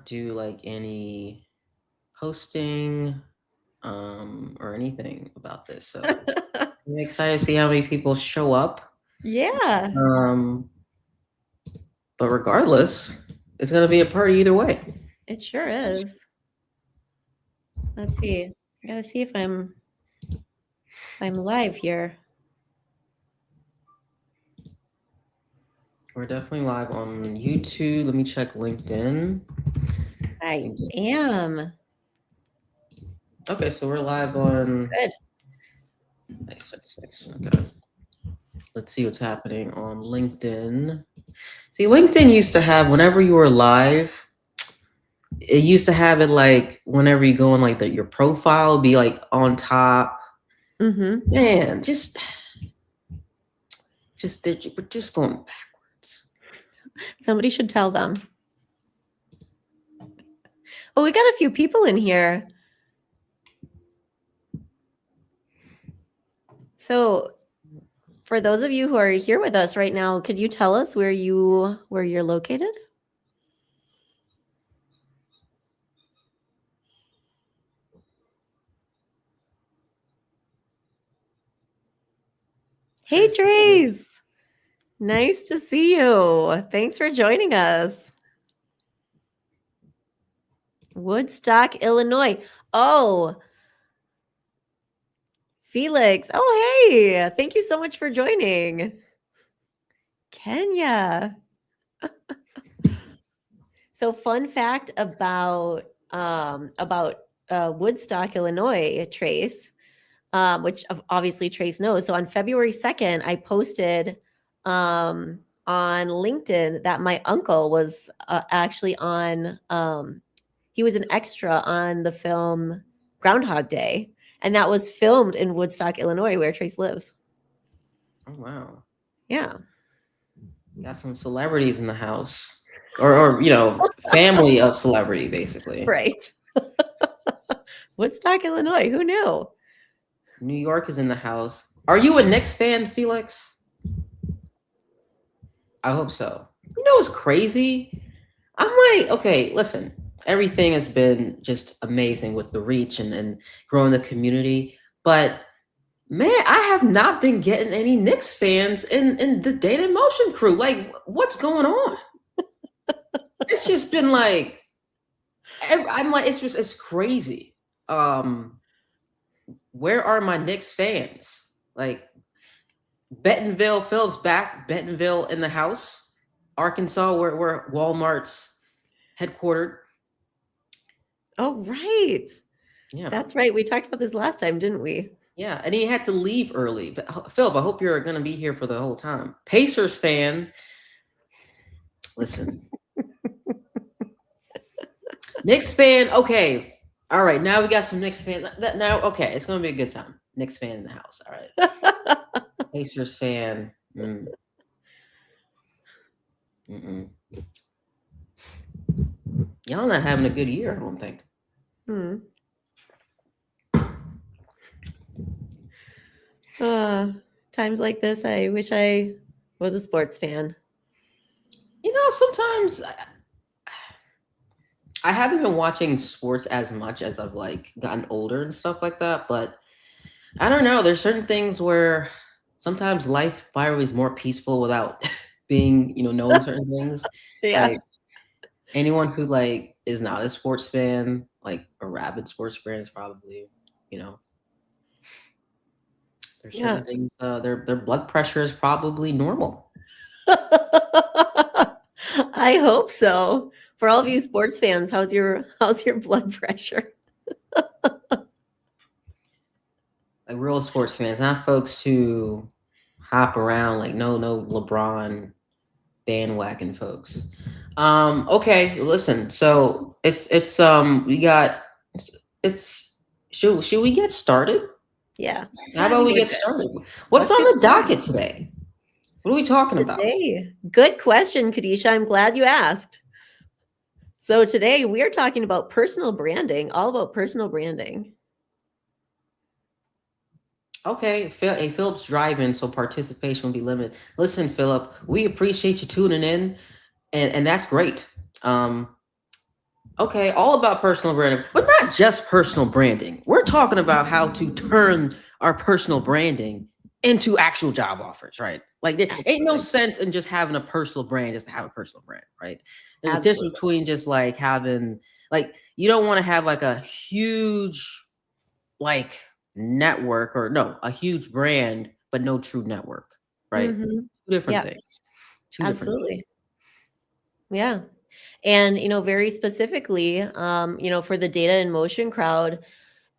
do like any posting or anything about this. So I'm excited to see how many people show up. Yeah, Um, but regardless, it's gonna be a party either way. it sure is. Let's see. I gotta see if I'm live here. We're definitely live on YouTube. Let me check LinkedIn. I am. Okay, so we're live on. Good. Nice, nice, nice. Okay. Let's see what's happening on LinkedIn. See, LinkedIn used to have whenever you were live, it used to have it like whenever you go on like your profile be like on top. Mm-hmm. Man, we're just going backwards. Somebody should tell them. Oh, we got a few people in here. So, for those of you who are here with us right now, could you tell us where you're located? Hey, Trace. Nice to see you. Thanks for joining us. Woodstock, Illinois. Oh, Felix. Oh, hey. Thank you so much for joining. Kenya. So, fun fact about Woodstock, Illinois, Trace, which obviously Trace knows. So on February 2nd, I posted on LinkedIn that my uncle was actually on. He was an extra on the film Groundhog Day, and that was filmed in Woodstock, Illinois, where Trace lives. Oh wow. Yeah. Got some celebrities in the house. Or family of celebrity, basically. Right. Woodstock, Illinois. Who knew? New York is in the house. Are you a Knicks fan, Felix? I hope so. You know what's crazy? I'm like, okay, listen, everything has been just amazing with the reach and growing the community. But man, I have not been getting any Knicks fans in the Data Motion crew. Like, what's going on? It's just been like, I'm like, it's crazy. Where are my Knicks fans? Like, Bentonville, Phillips back, Bentonville in the house, Arkansas, where Walmart's headquartered. Oh, right. Yeah. That's right. We talked about this last time, didn't we? Yeah, and he had to leave early. But Philip, I hope you're going to be here for the whole time. Pacers fan, listen. Knicks fan, okay. All right, now we got some Knicks fans. Now, okay, it's going to be a good time. Knicks fan in the house. All right. Pacers fan. Y'all not having a good year, I don't think. Times like this, I wish I was a sports fan. Sometimes I haven't been watching sports as much as I've like gotten older and stuff like that, but I don't know. There's certain things where sometimes life probably is more peaceful without being, knowing certain things. Yeah. Like anyone who like is not a sports fan, like a rabid sports fan is probably, there's certain things. Their blood pressure is probably normal. I hope so. For all of you sports fans, how's your blood pressure? Like real sports fans, not folks who hop around like no LeBron bandwagon folks. Okay, listen. So it's we got it's should we get started? Yeah. How about we get started? What's Let's on get the docket today? What are we talking about? Today, good question, Kadisha. I'm glad you asked. So today we are talking about personal branding, all about personal branding. Okay, Philip's driving, so participation will be limited. Listen, Philip, we appreciate you tuning in, and that's great. Okay, all about personal branding, but not just personal branding. We're talking about how to turn our personal branding into actual job offers, right? Like there ain't no Absolutely. sense in just having a personal brand just to have a personal brand, right? There's a difference Absolutely. between just like having like you don't want to have like a huge like network or no, a huge brand, but no true network, right? Mhm. Two different Yeah, things. Two different things. absolutely. Yeah. And, very specifically, for the data in motion crowd,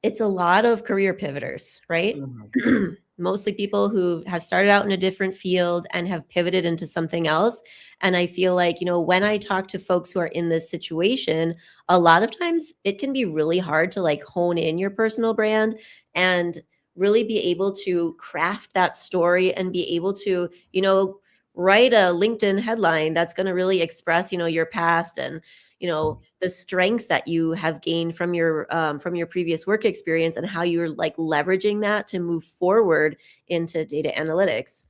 it's a lot of career pivoters, right? Mhm. Mostly people who have started out in a different field and have pivoted into something else. And I feel like, when I talk to folks who are in this situation, a lot of times it can be really hard to like hone in your personal brand and really be able to craft that story and be able to, write a LinkedIn headline that's going to really express, your past and, the strengths that you have gained from your previous work experience and how you're like leveraging that to move forward into data analytics.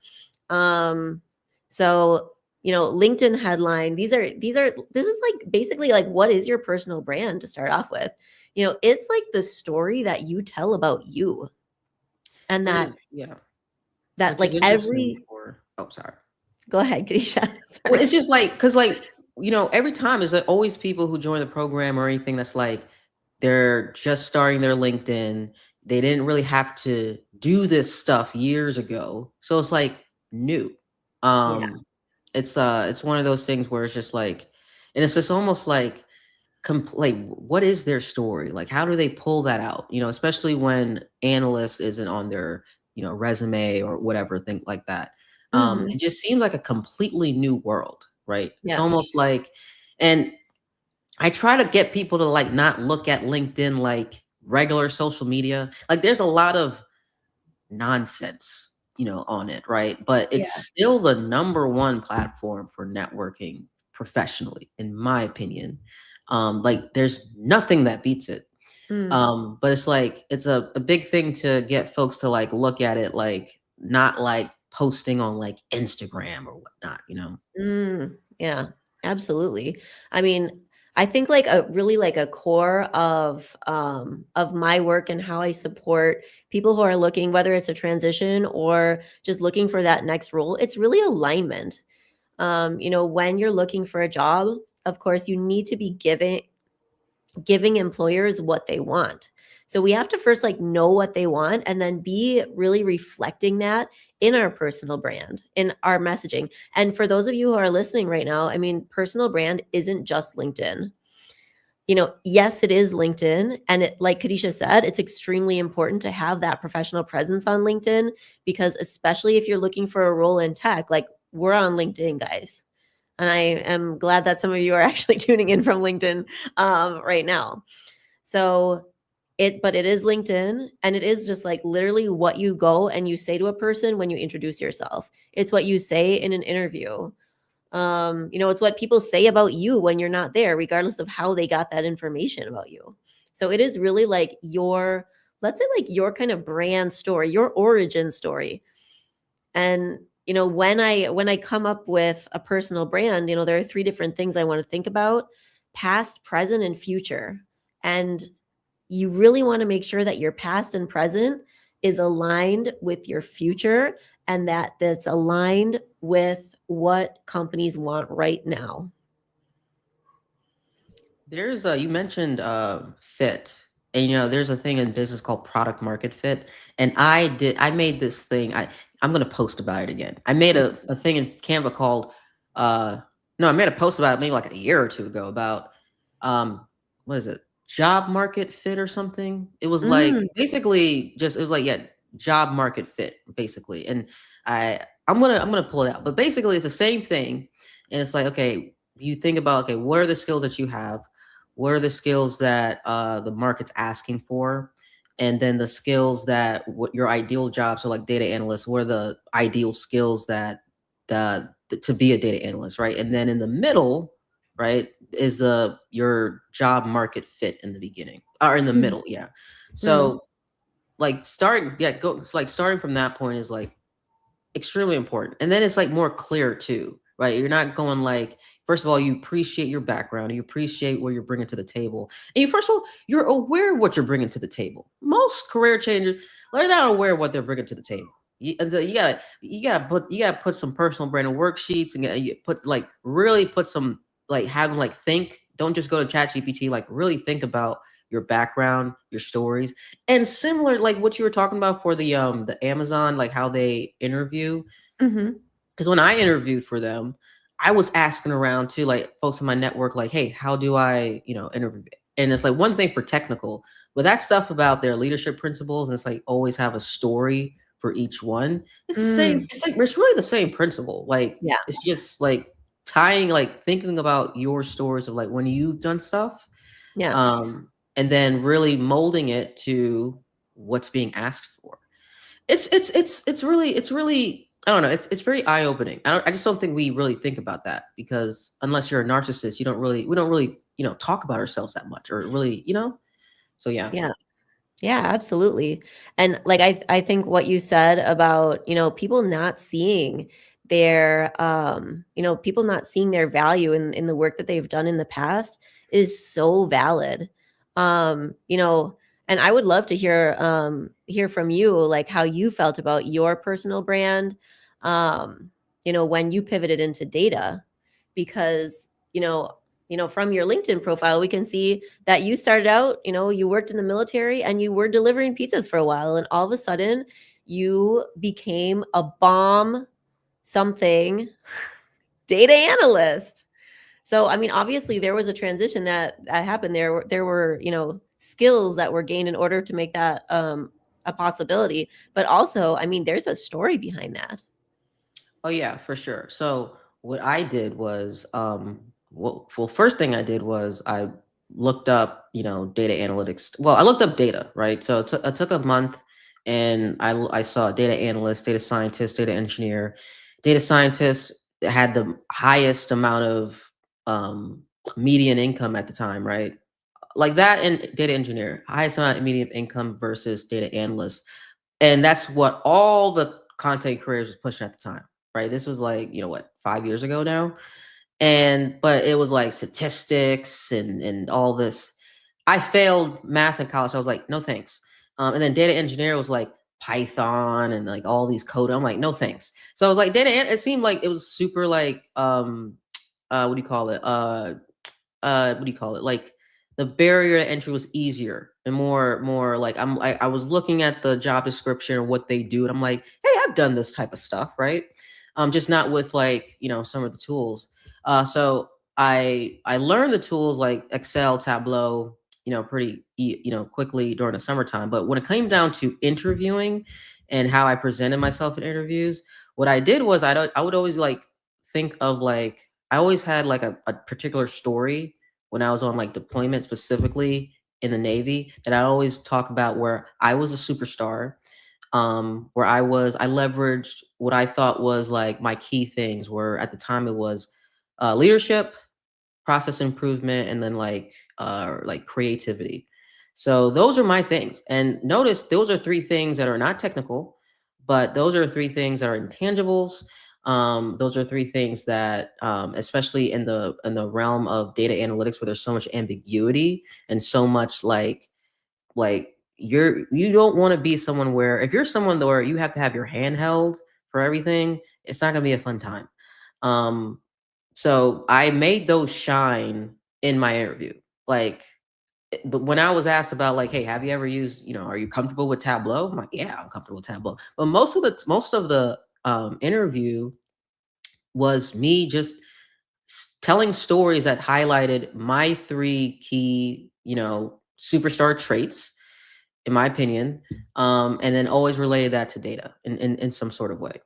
Um, so LinkedIn headline. This is like basically like what is your personal brand to start off with. It's like the story that you tell about you, and Which that is yeah, that which is like interesting every. for oh sorry. Go ahead, Kadisha. Well, Sorry. it's just like because like every time there's like, always people who join the program or anything that's like they're just starting their LinkedIn. They didn't really have to do this stuff years ago, so it's like new. Yeah. It's one of those things where it's just like, and it's just almost like like what is their story? Like how do they pull that out? Especially when analyst isn't on their resume or whatever thing like that. Hmm. It just seems like a completely new world, right? It's Yeah. almost like, and I try to get people to like not look at LinkedIn like regular social media. Like there's a lot of nonsense, on it, right? But it's Yeah. still the number one platform for networking professionally, in my opinion. Like there's nothing that beats it. Mm. But it's like it's a big thing to get folks to like look at it like not like posting on like Instagram or whatnot. Yeah, absolutely. I mean, I think like a really like a core of my work and how I support people who are looking, whether it's a transition or just looking for that next role, it's really alignment. When you're looking for a job, of course, you need to be giving employers what they want. So we have to first like know what they want and then be really reflecting that in our personal brand, in our messaging. And for those of you who are listening right now, I mean, personal brand isn't just LinkedIn. Yes, it is LinkedIn. And like Kadisha said, it's extremely important to have that professional presence on LinkedIn because, especially if you're looking for a role in tech, like we're on LinkedIn, guys. And I am glad that some of you are actually tuning in from LinkedIn right now. So but it is LinkedIn and it is just like literally what you go and you say to a person when you introduce yourself. It's what you say in an interview. It's what people say about you when you're not there, regardless of how they got that information about you. So it is really like let's say like your kind of brand story, your origin story. And when I come up with a personal brand, there are three different things I want to think about: past, present, and future. And you really want to make sure that your past and present is aligned with your future and that's aligned with what companies want right now. There's a you mentioned fit. And there's a thing in business called product market fit. And I made this thing. I'm gonna post about it again. I made a thing in Canva called uh no, I made a post about it maybe like a year or two ago about what is it? Job market fit or something. It was like Mm, basically just it was like yeah, job market fit, basically. And I'm gonna pull it out. But basically it's the same thing. And it's like, okay, you think about okay, what are the skills that you have? What are the skills that the market's asking for? And then the skills that what your ideal job, so like data analyst, what are the ideal skills that to be a data analyst, right? And then in the middle, right, is the your job market fit in the beginning or in the mm, middle, yeah. mm, So like starting, yeah, go it's like starting from that point is like extremely important. And then it's like more clear too. right? You're not going like, first of all, you appreciate your background, you appreciate what you're bringing to the table, and you first of all, you're aware of what you're bringing to the table. Most career changers, they're not aware of what they're bringing to the table. And so you gotta put some personal branding worksheets and you put like really put some like having like think. Don't just go to Chat GPT. Like really think about your background, your stories, and similar like what you were talking about for the Amazon, like how they interview. Hmm. Because when I interviewed for them, I was asking around to like folks in my network, like, hey, how do I, interview? And it's like one thing for technical, but that stuff about their leadership principles, and it's like always have a story for each one. It's the same. Mm, It's really the same principle. Like yeah. it's just like tying, like thinking about your stories of like when you've done stuff, Yeah. um, and then really molding it to what's being asked for. It's really I don't know. It's very eye opening. I just don't think we really think about that because unless you're a narcissist, we don't really talk about ourselves that much or really So yeah. Yeah. Yeah, absolutely. And like I think what you said about, people not seeing their people not seeing their value in the work that they've done in the past is so valid. You know, and I would love to hear from you like how you felt about your personal brand when you pivoted into data because, from your LinkedIn profile, we can see that you started out, you worked in the military and you were delivering pizzas for a while. And all of a sudden, you became a bomb something data analyst. So, I mean, obviously, there was a transition that happened. There were skills that were gained in order to make that a possibility. But also, I mean, there's a story behind that. Oh yeah, for sure. So what I did was, well, first thing I did was I looked up, data analytics. Well, I looked up data, right? So it took a month, and I saw data analyst, data scientist, data engineer. Data scientist had the highest amount of median income at the time, right? Like that, and data engineer, highest amount of median income versus data analyst, and that's what all the content creators was pushing at the time, right? This was like, what, 5 years ago now? And but it was like statistics and all this. I failed math in college. So I was like, no thanks. And then data engineer was like Python and like all these code. I'm like, no thanks. So I was like, it seemed like it was super like what do you call it? What do you call it? Like the barrier to entry was easier and more like I was looking at the job description or what they do, and I'm like, hey, I've done this type of stuff, right? Just not with like some of the tools. So I learned the tools like Excel, Tableau, pretty quickly during the summertime. But when it came down to interviewing and how I presented myself in interviews, what I did was I would always like think of like I always had like a particular story when I was on like deployment specifically in the Navy that I always talk about where I was a superstar, where I leveraged what I thought was like my key things where at the time it was leadership, process improvement, and then like creativity. So those are my things. And notice those are three things that are not technical, but those are three things that are intangibles. Those are three things that, especially in the realm of data analytics, where there's so much ambiguity and so much like you don't want to be someone where if you're someone where you have to have your hand held for everything, it's not gonna be a fun time. Um, so I made those shine in my interview. Like, but when I was asked about like, hey, have you ever used, are you comfortable with Tableau? I'm like, yeah, I'm comfortable with Tableau. But most of the interview was me just telling stories that highlighted my three key, superstar traits, in my opinion, and then always related that to data in some sort of way.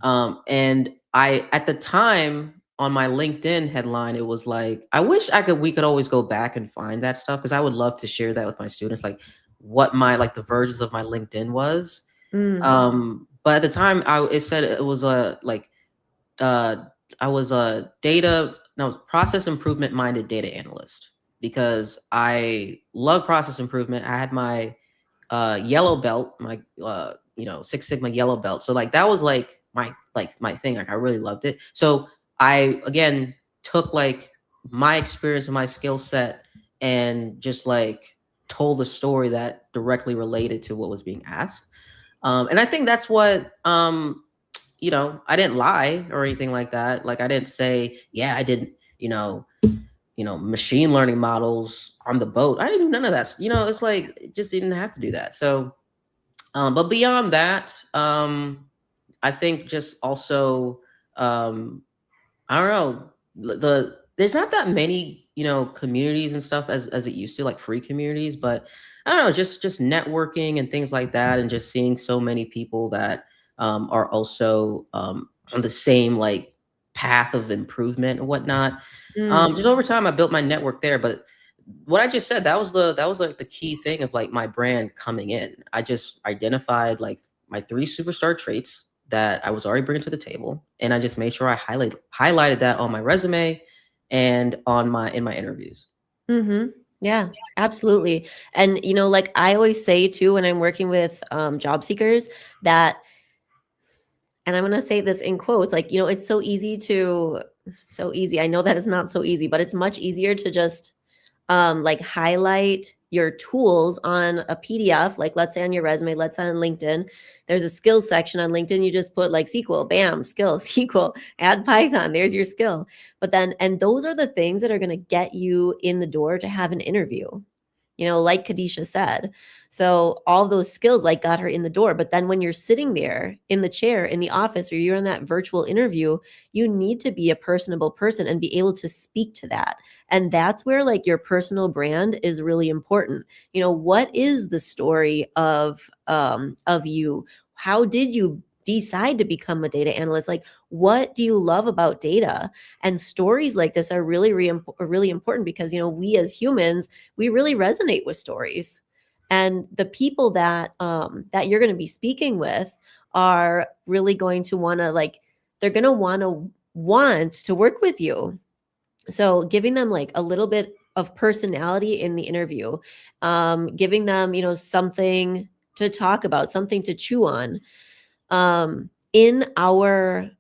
And I, at the time, on my LinkedIn headline, it was like, I wish we could always go back and find that stuff because I would love to share that with my students, like what my like the versions of my LinkedIn was. Mm, But at the time, it said it was a like uh, I was a no, process improvement minded data analyst because I love process improvement. I had my yellow belt, my Six Sigma yellow belt. So like that was like my thing. Like I really loved it. So I again took like my experience and my skill set and just like told a story that directly related to what was being asked. And I think that's what I didn't lie or anything like that. Like I didn't say, yeah, I did, you know, machine learning models on the boat. I didn't do none of that. It's like it just didn't have to do that. So, but beyond that, I think just also, um, I don't know, there's not that many, communities and stuff as it used to, like free communities, but I don't know, just networking and things like that, and just seeing so many people that are also on the same like path of improvement and whatnot. Just Mm, over time, I built my network there, but what I just said, that was like the key thing of like my brand coming in. I just identified like my three superstar traits that I was already bringing to the table, and I just made sure I highlighted that on my resume and on my in my interviews. mhm. Yeah, absolutely. And, like I always say too, when I'm working with job seekers, that, and I'm going to say this in quotes, like, it's so easy. I know that it's not so easy, but it's much easier to just like highlight your tools on a PDF, like let's say on your resume, let's say on LinkedIn. There's a skills section on LinkedIn. You just put like SQL, bam, skill, SQL, add Python, there's your skill. But then, and those are the things that are going to get you in the door to have an interview, like Kadisha said. So all those skills like got her in the door. But then when you're sitting there in the chair in the office or you're in that virtual interview, you need to be a personable person and be able to speak to that. And that's where like your personal brand is really important. What is the story of you? How did you decide to become a data analyst? Like, what do you love about data? And stories like this are really important because we as humans, we really resonate with stories. And the people that you're going to be speaking with are really going to want to like, they're going to want to work with you. So giving them like a little bit of personality in the interview, giving them, something to talk about, something to chew on. In our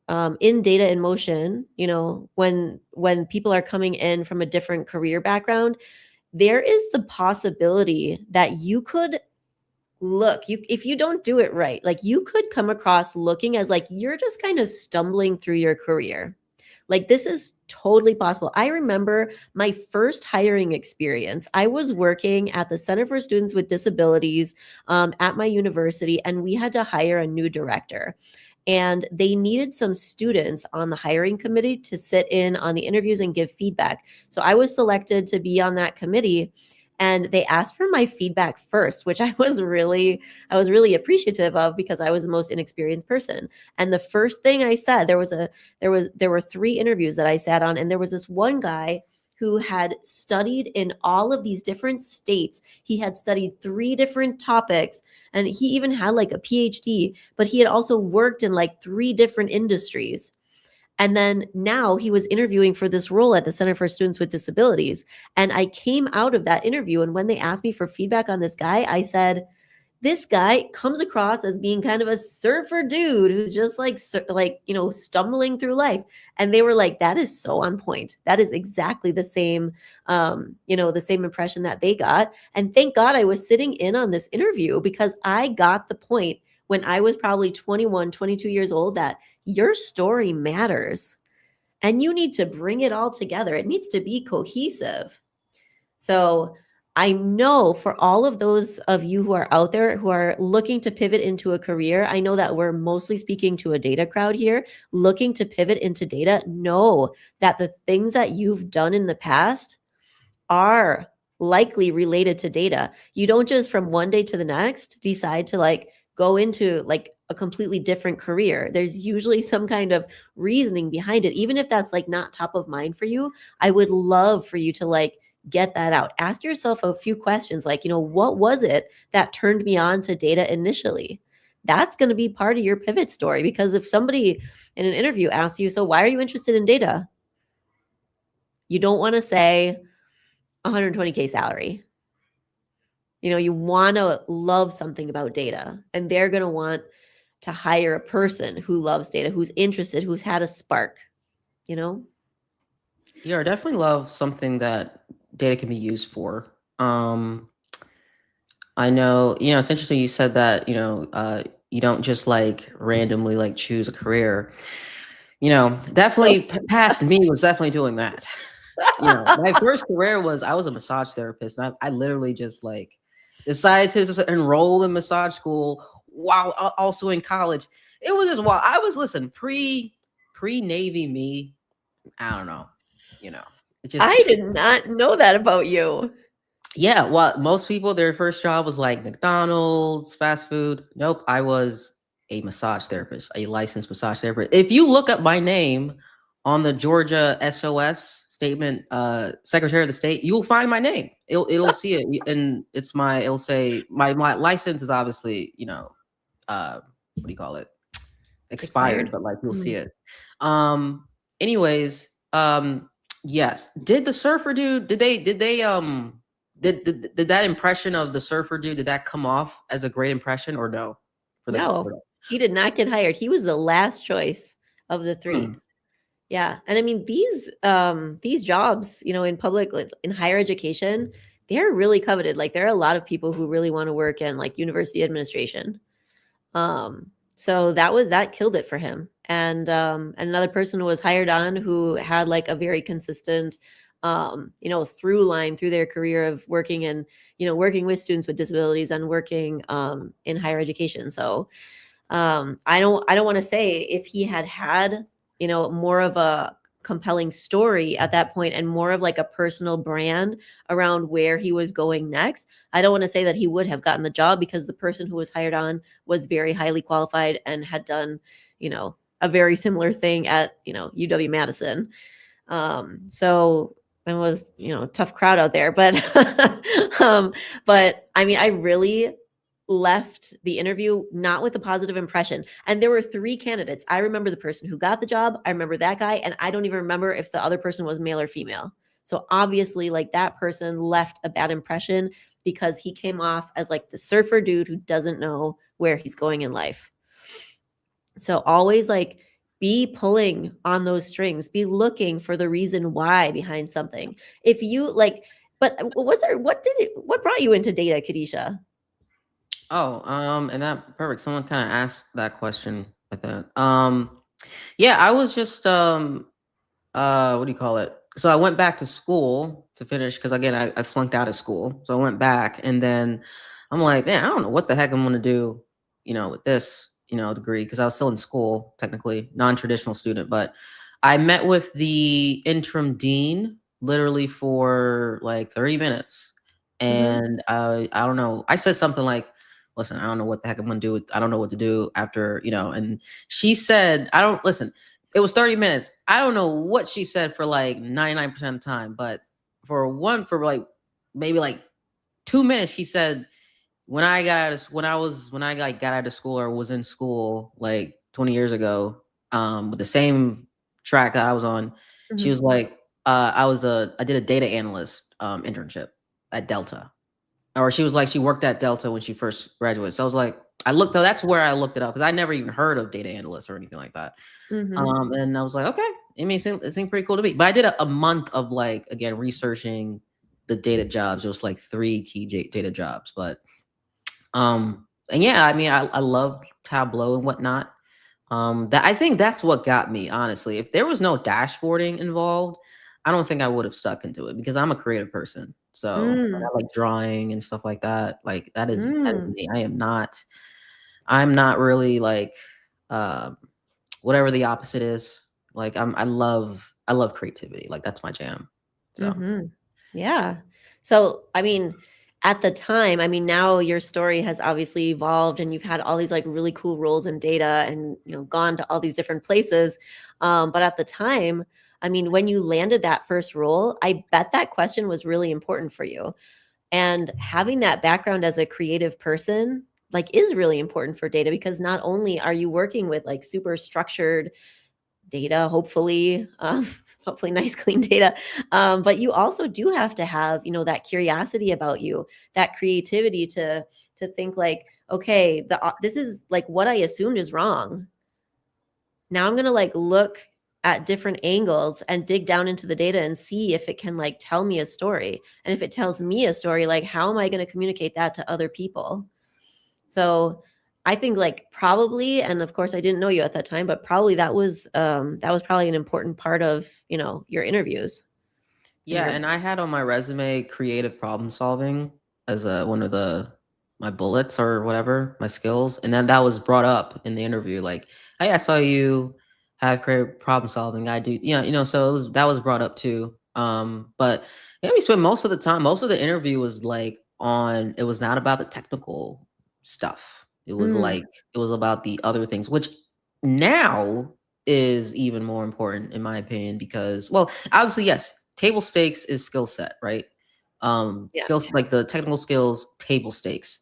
in Data in Motion, when people are coming in from a different career background, there is the possibility that you could if you don't do it right, like you could come across looking as like you're just kind of stumbling through your career. Like this is totally possible. I remember my first hiring experience. I was working at the Center for Students with Disabilities at my university, and we had to hire a new director. And they needed some students on the hiring committee to sit in on the interviews and give feedback. So I was selected to be on that committee, and they asked for my feedback first, which I was really appreciative of because I was the most inexperienced person. And the first thing I said, there were three interviews that I sat on, and there was this one guy who had studied in all of these different states. He had studied three different topics, and he even had like a PhD, but he had also worked in like three different industries. And then now he was interviewing for this role at the Center for Students with Disabilities. And I came out of that interview, and when they asked me for feedback on this guy, I said, this guy comes across as being kind of a surfer dude who's just like stumbling through life. And they were like, that is so on point. That is exactly the same the same impression that they got. And thank God I was sitting in on this interview because I got the point when I was probably 21, 22 years old that your story matters and you need to bring it all together. It needs to be cohesive. So I know for all of those of you who are out there who are looking to pivot into a career, I know that we're mostly speaking to a data crowd here, looking to pivot into data. Know that the things that you've done in the past are likely related to data. You don't just from one day to the next decide to like go into like a completely different career. There's usually some kind of reasoning behind it. Even if that's like not top of mind for you, I would love for you to like get that out. Ask yourself a few questions like, what was it that turned me on to data initially? That's going to be part of your pivot story because if somebody in an interview asks you, so why are you interested in data? You don't want to say 120K salary. You want to love something about data, and they're going to want to hire a person who loves data, who's interested, who's had a spark. you know? Yeah, I definitely love something that data can be used for. I know, it's interesting you said that, you don't just like randomly like choose a career. So Definitely past me was definitely doing that. My first career was I was a massage therapist. And I literally just like decided to just enroll in massage school while also in college. It was just while I was listen pre Navy me. I don't know. You know, it just I did not know that about you. yeah. Well, most people their first job was like McDonald's, fast food. Nope, I was a massage therapist, a licensed massage therapist. If you look up my name on the Georgia SOS statement, Secretary of the State, you'll find my name. It'll see it, and it'll say my license is obviously what do you call it? Expired, Expired. but like you'll see Mhm. it. Um, anyways, yes. Did the surfer dude? Did that impression of the surfer dude? Did that come off as a great impression or no? For the No, he did not get hired. He was the last choice of the three. hmm. Yeah, and I mean these jobs, in public, like, in higher education, they're really coveted. Like there are a lot of people who really want to work in like university administration. So that killed it for him. And another person was hired on who had like a very consistent through line through their career of working in, working with students with disabilities and working in higher education. So I don't want to say if he had more of a compelling story at that point and more of like a personal brand around where he was going next. I don't want to say that he would have gotten the job because the person who was hired on was very highly qualified and had done, a very similar thing at, UW Madison. So it was, tough crowd out there, but but I mean, I really left the interview not with a positive impression. And there were three candidates. I remember the person who got the job, I remember that guy, and I don't even remember if the other person was male or female. So obviously, like that person left a bad impression because he came off as like the surfer dude who doesn't know where he's going in life. So always like be pulling on those strings, be looking for the reason why behind something. If you like, but what brought you into data, Kadisha? Oh, and that perfect. Someone kind of asked that question like that. Yeah, I was just what do you call it? So I went back to school to finish because again I flunked out of school. So I went back and then I'm like, man, I don't know what the heck I'm gonna do, with this, degree because I was still in school, technically, non-traditional student, but I met with the interim dean literally for like 30 minutes. Mhm. And I don't know. I said something like, listen, I don't know what the heck I'm gonna do. I don't know what to do after, and she said, I don't listen. It was 30 minutes. I don't know what she said for like 99% of the time, but for like maybe like 2 minutes, she said when I like got out of school or was in school like 20 years ago, with the same track that I was on, she Mhm. was like, I did a data analyst internship at Delta. Or she was like, she worked at Delta when she first graduated. So I was like, that's where I looked it up because I never even heard of data analysts or anything like that. Mhm. And I was like, okay, it seemed pretty cool to me. But I did a month of like again researching the data jobs. It was like three TJ data jobs, but and yeah, I mean, I love Tableau and whatnot. That I think that's what got me honestly. If there was no dashboarding involved, I don't think I would have stuck into it because I'm a creative person. So and Mm. I like drawing and stuff like that. Like that is Mm. me. I'm not really like um whatever the opposite is. Like I love creativity. Like that's my jam. So Mhm. Yeah. So, I mean, at the time, I mean, now your story has obviously evolved and you've had all these like really cool roles in data and, gone to all these different places. But at the time, I mean, when you landed that first role, I bet that question was really important for you. And having that background as a creative person, like, is really important for data because not only are you working with like super structured data, hopefully, hopefully nice clean data, but you also do have to have that curiosity about you, that creativity to think like, okay, this is like what I assumed is wrong. Now I'm gonna like look at different angles and dig down into the data and see if it can like tell me a story. And if it tells me a story, like how am I going to communicate that to other people? So I think like probably, and of course I didn't know you at that time, but probably that was probably an important part of, you know, your interviews and Yeah, your and I had on my resume creative problem solving as one of my bullets or whatever, my skills. And then that was brought up in the interview, like, hey, I saw you have creative problem solving. I do, so that was brought up too. But yeah, we spent most of the time, most of the interview was like it was not about the technical stuff. It was Mm, like it was about the other things, which now is even more important in my opinion, because well, obviously, yes, table stakes is skill set, right? yeah, Skills like the technical skills, table stakes.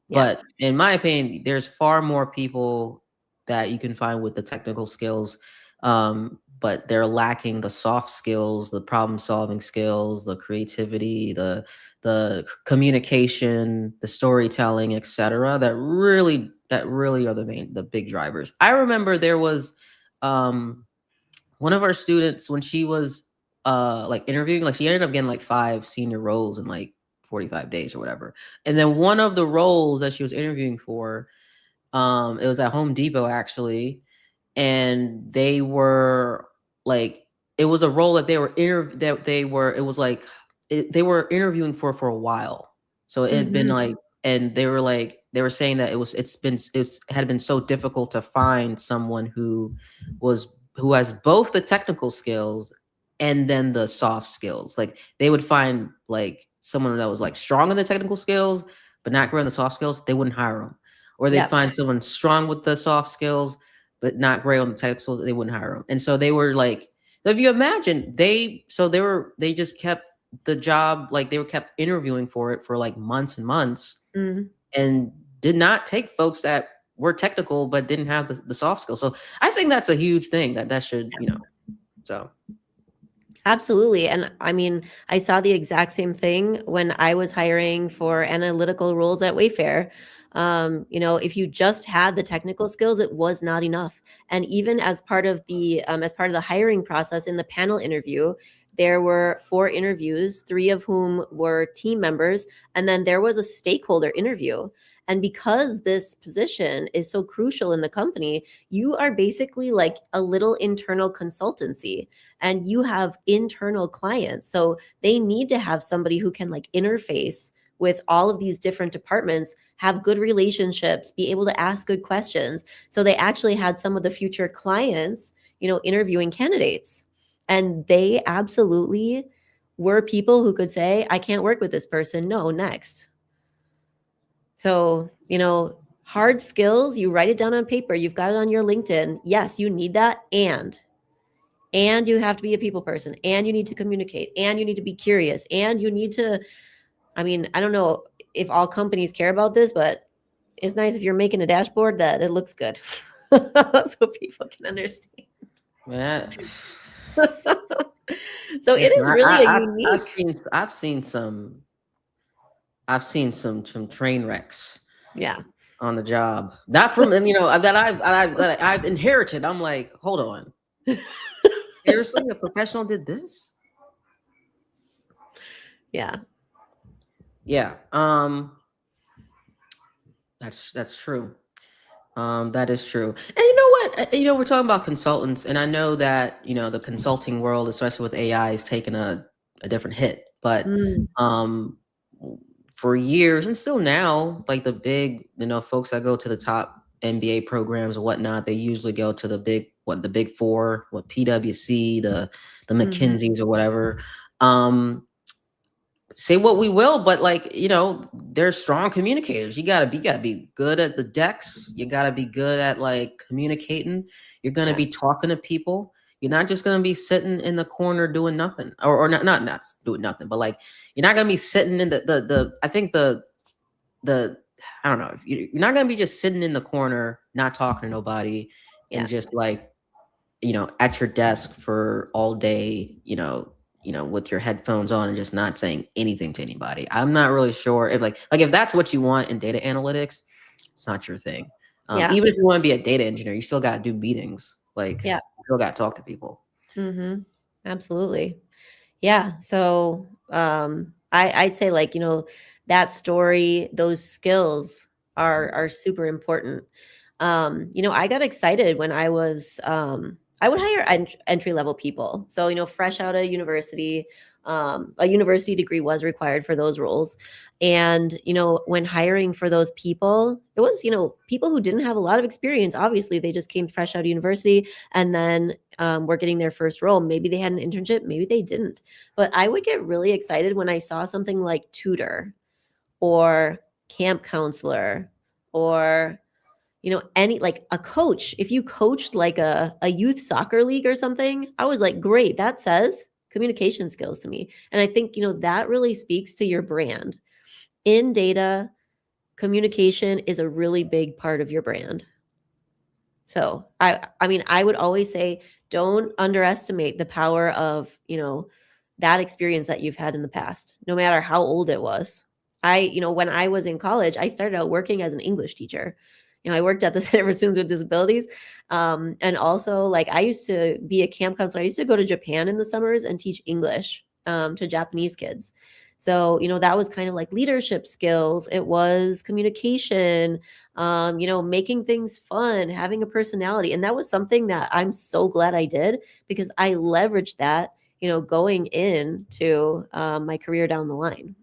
yeah, But in my opinion, there's far more people that you can find with the technical skills, but they're lacking the soft skills, the problem solving skills, the creativity, the communication, the storytelling, etc. That really are the big drivers. I remember there was um one of our students when she was like interviewing, like she ended up getting like 5 senior roles in like 45 days or whatever. And then one of the roles that she was interviewing for, it was at Home Depot actually, and they were like, it was a role that it was like they were interviewing for a while. So it had been hmm, like, and they were saying that it had been so difficult to find someone who has both the technical skills and then the soft skills. Like they would find like someone that was like strong in the technical skills but not great in the soft skills, they wouldn't hire them. Or they'd yeah, find someone strong with the soft skills but not great on the technical, they wouldn't hire them. And so they were like, so if you imagine, they just kept the job, like they were kept interviewing for it for like months and months, mm, and did not take folks that were technical but didn't have the soft skills. So I think that's a huge thing that should, so absolutely. And I mean, I saw the exact same thing when I was hiring for analytical roles at Wayfair. You know, if you just had the technical skills, it was not enough. And even as part of the hiring process in the panel interview, there were 4 interviews, 3 of whom were team members, and then there was a stakeholder interview. And because this position is so crucial in the company, you are basically like a little internal consultancy and you have internal clients. So they need to have somebody who can like interface with all of these different departments, have good relationships, be able to ask good questions. So they actually had some of the future clients, you know, interviewing candidates. And they absolutely were people who could say, I can't work with this person. No, next. So, you know, hard skills, you write it down on paper, you've got it on your LinkedIn. Yes, you need that. And you have to be a people person, and you need to communicate, and you need to be curious, and you need to, I mean, I don't know if all companies care about this, but it's nice if you're making a dashboard that it looks good so people can understand. yeah. So it Listen, is really a I've unique. seen some train wrecks Yeah. on the job. Not from, and that I've inherited. I'm like, hold on. Seriously, a professional did this? Yeah. Yeah. That's true. That is true. And you know what? We're talking about consultants, and I know that, the consulting world, especially with AI, is taking a different hit. But Mm, um for years and still now, like the big, folks that go to the top MBA programs and whatnot, they usually go to the big four, what PwC, the mhm. McKinseys or whatever. Um, say what we will, but like, they're strong communicators. You gotta be good at the decks. You gotta be good at like communicating. You're gonna Yeah. be talking to people. You're not just gonna be sitting in the corner doing nothing, or not doing nothing, but like you're not gonna be sitting in the I think the I don't know, if you're not gonna be just sitting in the corner, not talking to nobody, and Yeah. just like, at your desk for all day, with your headphones on and just not saying anything to anybody. I'm not really sure if if that's what you want in data analytics, it's not your thing. Yeah. Even if you want to be a data engineer, you still got to do meetings. Like, Yeah. you still got to talk to people. Mm-hmm. Absolutely. Yeah. So I'd say like, that story, those skills are super important. I got excited when I would hire entry level people. So, fresh out of university, a university degree was required for those roles. And, when hiring for those people, it was, people who didn't have a lot of experience. Obviously, they just came fresh out of university and then were getting their first role. Maybe they had an internship, maybe they didn't. But I would get really excited when I saw something like tutor or camp counselor or any like a coach. If you coached like a youth soccer league or something, I was like, great, that says communication skills to me. And I think that really speaks to your brand. In data, communication is a really big part of your brand. So I mean, I would always say don't underestimate the power of that experience that you've had in the past, no matter how old it was. When I was in college, I started out working as an English teacher. I worked at the Center for Students with Disabilities. And also, like, I used to be a camp counselor. I used to go to Japan in the summers and teach English to Japanese kids. So, that was kind of like leadership skills. It was communication, making things fun, having a personality. And that was something that I'm so glad I did because I leveraged that, going into my career down the line.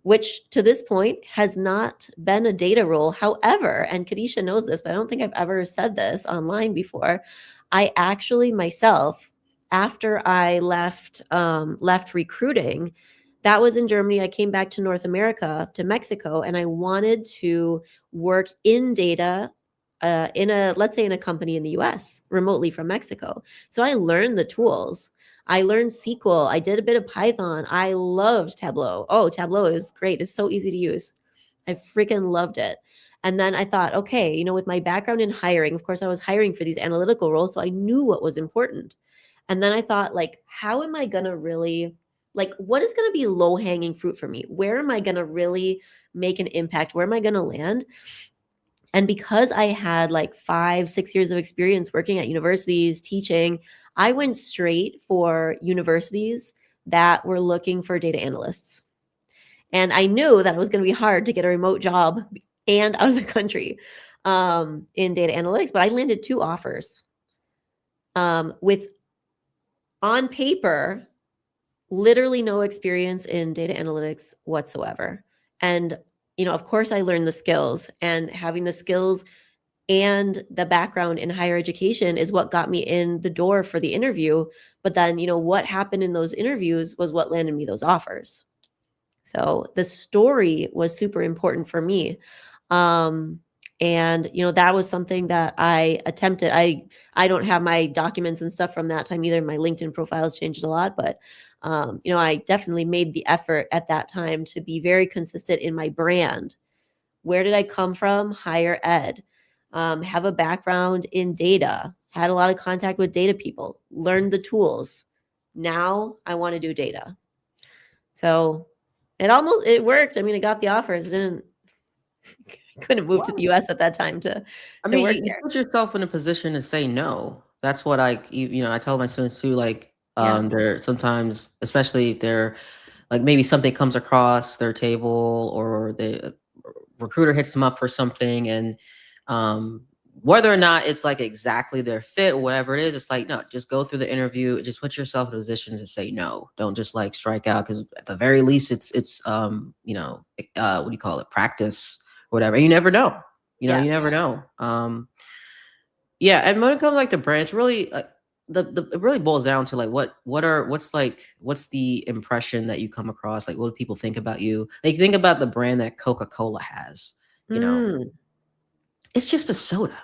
Which to this point has not been a data role. However, and Kadisha knows this, but I don't think I've ever said this online before. I actually myself, after I left recruiting, that was in Germany. I came back to North America, to Mexico, and I wanted to work in data let's say in a company in the US remotely from Mexico. So I learned the tools. I learned SQL. I did a bit of Python. I loved Tableau. Oh, Tableau is great. It's so easy to use. I freaking loved it. And then I thought, okay, with my background in hiring, of course, I was hiring for these analytical roles. So I knew what was important. And then I thought, like, how am I going to really, like, what is going to be low hanging fruit for me? Where am I going to really make an impact? Where am I going to land? And because I had like 5-6 years of experience working at universities, teaching, I went straight for universities that were looking for data analysts. And I knew that it was going to be hard to get a remote job and out of the country in data analytics, but I landed 2 offers with, on paper, literally no experience in data analytics whatsoever. And, of course, I learned the skills, and having the skills and the background in higher education is what got me in the door for the interview. But then, what happened in those interviews was what landed me those offers. So the story was super important for me. And that was something that I attempted. I don't have my documents and stuff from that time either. My LinkedIn profile has changed a lot, but I definitely made the effort at that time to be very consistent in my brand. Where did I come from? Higher ed. Have a background in data, had a lot of contact with data people, learned the tools. Now I want to do data. So it worked. I mean, I got the offers. Couldn't move to the US at that time to work You there. put yourself in a position to say no. That's what I tell my students too, like, Yeah. they're sometimes, especially if they're like maybe something comes across their table or the recruiter hits them up for something, and um whether or not it's like exactly their fit or whatever it is, it's like, no, just go through the interview, just put yourself in a position to say no. Don't just like strike out, because at the very least it's what do you call it, practice or whatever. You never know. Yeah. You never know. Yeah, and when it comes like to brands, really, the it really boils down to like what's the impression that you come across? Like, what do people think about you? They think about the brand that Coca-Cola has. You know, Mm, it's just a soda,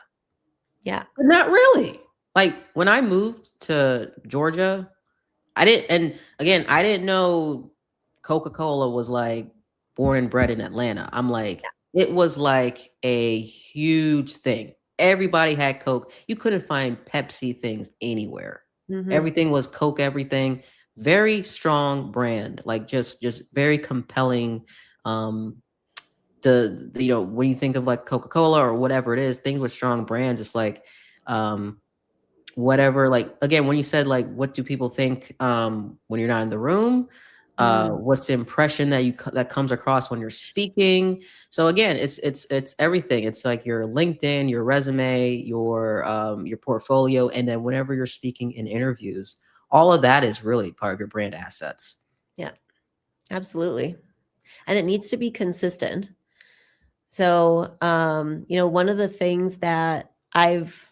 yeah. but not really. Like when I moved to Georgia, I didn't, and again, I didn't know Coca-Cola was like born and bred in Atlanta. I'm like, it was like a huge thing. Everybody had Coke. You couldn't find Pepsi things anywhere. Mm-hmm. Everything was Coke, everything. Very strong brand, like just very compelling. Um, when you think of like Coca-Cola or whatever it is, things with strong brands, it's like, um, whatever, like, again, when you said, like, what do people think, when you're not in the room, Mm, what's the impression that that comes across when you're speaking. So again, it's everything. It's like your LinkedIn, your resume, your portfolio, and then whenever you're speaking in interviews, all of that is really part of your brand assets. yeah, absolutely. And it needs to be consistent. So, one of the things that I've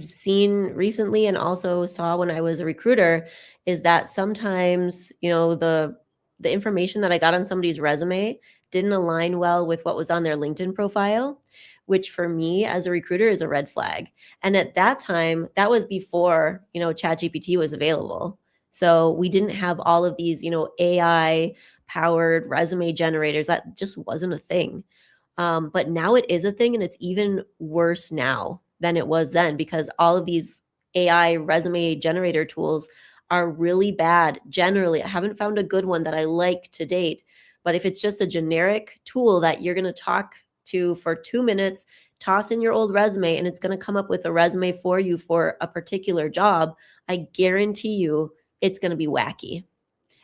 seen recently and also saw when I was a recruiter is that sometimes, the information that I got on somebody's resume didn't align well with what was on their LinkedIn profile, which for me as a recruiter is a red flag. And at that time, that was before, ChatGPT was available. So we didn't have all of these, AI powered resume generators. That just wasn't a thing. But now it is a thing, and it's even worse now than it was then because all of these AI resume generator tools are really bad. Generally, I haven't found a good one that I like to date. But if it's just a generic tool that you're going to talk to for 2 minutes, toss in your old resume, and it's going to come up with a resume for you for a particular job, I guarantee you it's going to be wacky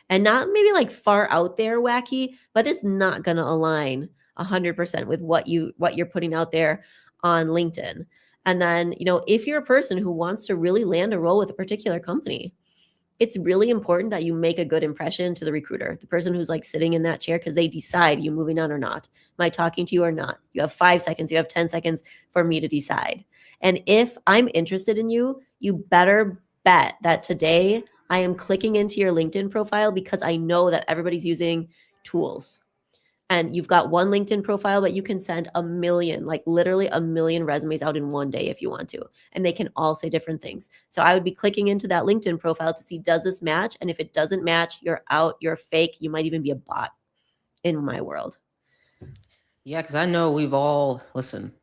and not maybe like far out there wacky, but it's not going to align 100% with what you're putting out there on LinkedIn. And then, if you're a person who wants to really land a role with a particular company, it's really important that you make a good impression to the recruiter, the person who's like sitting in that chair, because they decide you moving on or not. Am I talking to you or not? You have 5 seconds, you have 10 seconds for me to decide. And if I'm interested in you, you better bet that today I am clicking into your LinkedIn profile because I know that everybody's using tools. And you've got one LinkedIn profile, but you can send a million, like literally a million resumes out in one day if you want to. And they can all say different things. So I would be clicking into that LinkedIn profile to see, does this match? And if it doesn't match, you're out, you're fake. You might even be a bot in my world. Yeah, because I know we've all listen.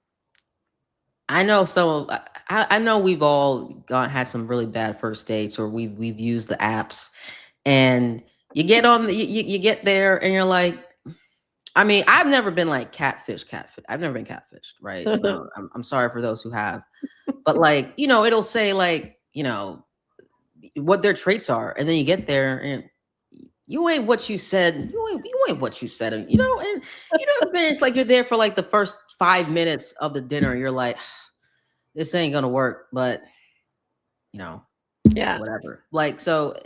I know some. I know we've all had some really bad first dates, or we've used the apps, and you get on you get there, and you're like, I mean, I've never been like catfish. I've never been catfished, right? I'm sorry for those who have, but like, it'll say like, what their traits are, and then you get there and you ain't what you said. You ain't what you said, and it's like you're there for like the first 5 minutes of the dinner, and you're like, this ain't gonna work, but you know, Yeah. whatever. Like, so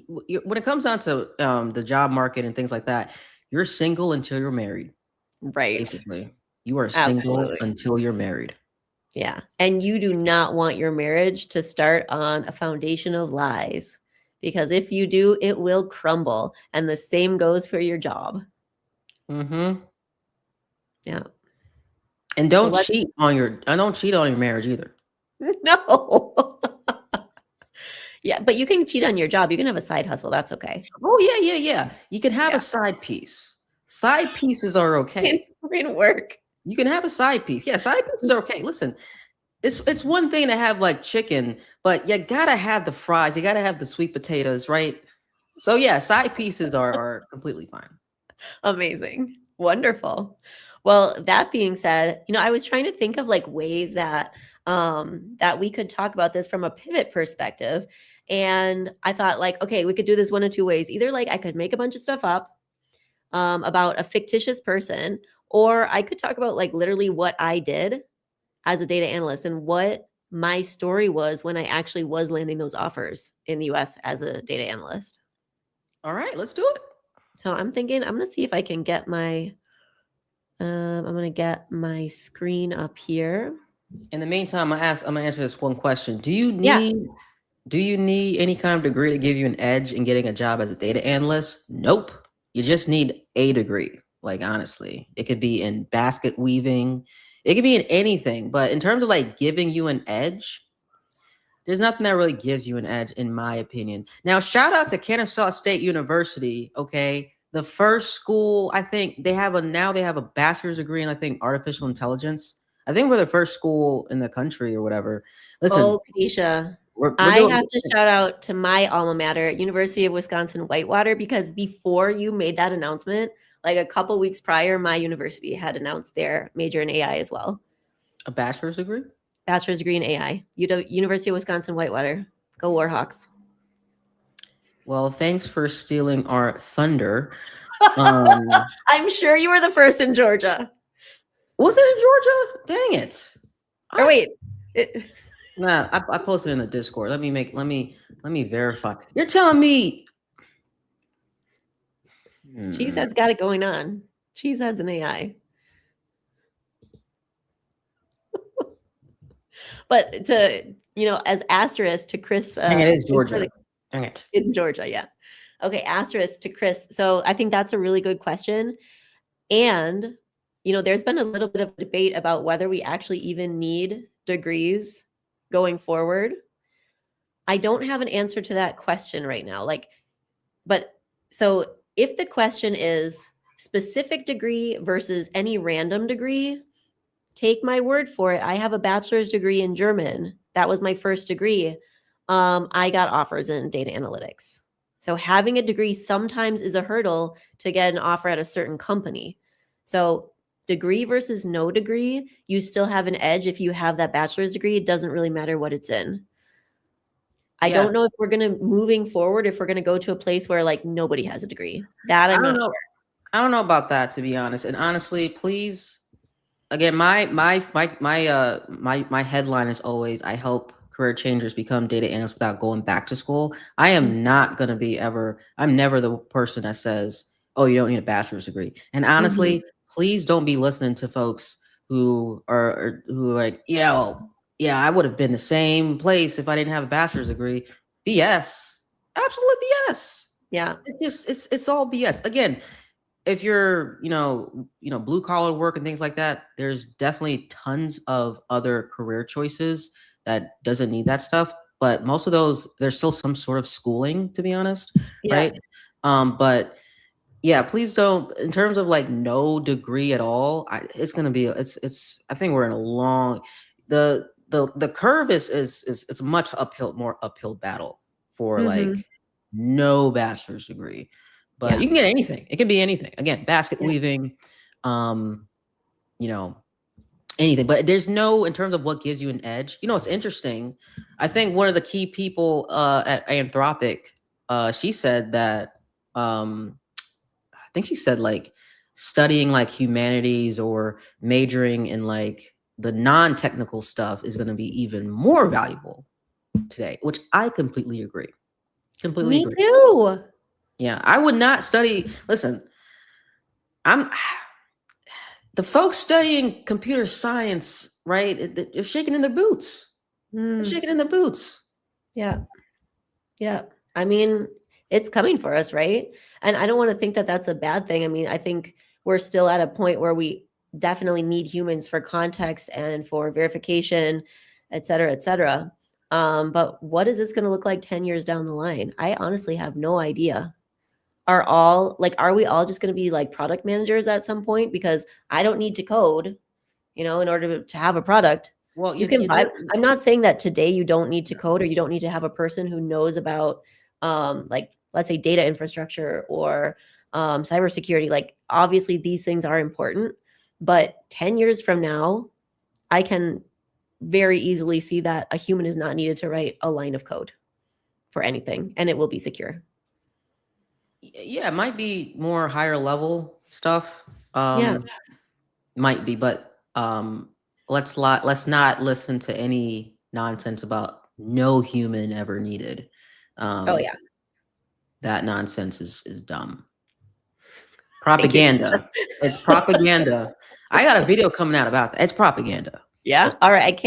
when it comes down to the job market and things like that, you're single until you're married. Right. Basically, you are single Absolutely. until you're married. Yeah. And you do not want your marriage to start on a foundation of lies because if you do, it will crumble. And the same goes for your job. Mm-hmm. Yeah. And So don't cheat on your marriage either. no. Yeah, but you can cheat on your job. You can have a side hustle. That's okay. Oh yeah. You can have Yeah. a side piece. Side pieces are okay. It work. You can have a side piece. Yeah, side pieces are okay. Listen, it's one thing to have like chicken, but you gotta have the fries. You gotta have the sweet potatoes, right? So yeah, side pieces are completely fine. Amazing. Wonderful. Well, that being said, I was trying to think of like ways that we could talk about this from a pivot perspective. And I thought like, okay, we could do this one of two ways. Either like I could make a bunch of stuff up about a fictitious person, or I could talk about like literally what I did as a data analyst and what my story was when I actually was landing those offers in the US as a data analyst. All right, let's do it. So I'm thinking I'm going to see if I can get I'm going to get my screen up here. In the meantime, I'm gonna answer this one question. Yeah. Do you need any kind of degree to give you an edge in getting a job as a data analyst? Nope. You just need a degree. Like, honestly, it could be in basket weaving, it could be in anything. But in terms of like giving you an edge, there's nothing that really gives you an edge, in my opinion. Now, shout out to Kennesaw State University. Okay. The first school, I think they have a bachelor's degree in, I think, artificial intelligence. I think we're the first school in the country or whatever. Listen, Oh, Keisha, we're I doing have to shout out to my alma mater, University of Wisconsin Whitewater, because before you made that announcement, like a couple weeks prior, my university had announced their major in AI as well. a bachelor's degree. bachelor's degree in AI. University of Wisconsin Whitewater. Go Warhawks. Well, thanks for stealing our thunder. I'm sure you were the first in Georgia. Was it in Georgia? Dang it! Or wait, Nah, I posted in the Discord. Let me verify. You're telling me Cheesehead's got it going on. Cheesehead's an AI. But to, as asterisk to Chris. Dang, it is Georgia. Dang it. In Georgia, yeah. Okay, asterisk to Chris. So I think that's a really good question. And, there's been a little bit of debate about whether we actually even need degrees going forward. I don't have an answer to that question right now. So if the question is specific degree versus any random degree, take my word for it. I have a bachelor's degree in German. That was my first degree. I got offers in data analytics. So having a degree sometimes is a hurdle to get an offer at a certain company. So degree versus no degree, you still have an edge if you have that bachelor's degree. It doesn't really matter what it's in. I don't know if we're going to, moving forward, if we're going to go to a place where like nobody has a degree. That I'm not sure. I don't know about that, to be honest. And honestly, please, again, my headline is always, I hope career changers become data analysts without going back to school. I am not going to be I'm never the person that says, oh, you don't need a bachelor's degree. And honestly, please don't be listening to folks who are like, yeah, I would have been the same place if I didn't have a bachelor's degree. BS. Absolute BS. Yeah. It's all BS. Again, if you're, blue collar work and things like that, there's definitely tons of other career choices that doesn't need that stuff. But most of those, there's still some sort of schooling, to be honest. Yeah. Right. But yeah, please don't, in terms of like no degree at all, it's going to be, I think we're in a long, the curve is it's a much more uphill battle for like no bachelor's degree. But you can get anything. It can be anything. Again, basket weaving, anything. But there's no, in terms of what gives you an edge. It's interesting. I think one of the key people at Anthropic, she said that, I think she said like studying like humanities or majoring in like the non-technical stuff is going to be even more valuable today, which I completely agree. Me too. Yeah, I would not study. Listen, the folks studying computer science, right? They're shaking in their boots. They're shaking in their boots. Yeah. Yeah. I mean, it's coming for us, right? And I don't want to think that that's a bad thing. I mean, I think we're still at a point where we definitely need humans for context and for verification, et cetera, et cetera. But what is this going to look like 10 years down the line? I honestly have no idea. Are we all just going to be like product managers at some point? Because I don't need to code, in order to have a product. Well, you can buy. I'm not saying that today you don't need to code or you don't need to have a person who knows about, like, let's say data infrastructure or cybersecurity. Like, obviously these things are important, but 10 years from now, I can very easily see that a human is not needed to write a line of code for anything, and it will be secure. Yeah, it might be more higher level stuff. Might be, but let's not listen to any nonsense about no human ever needed. That nonsense is dumb. Propaganda. It's propaganda. I got a video coming out about that. It's propaganda. Yeah. All right.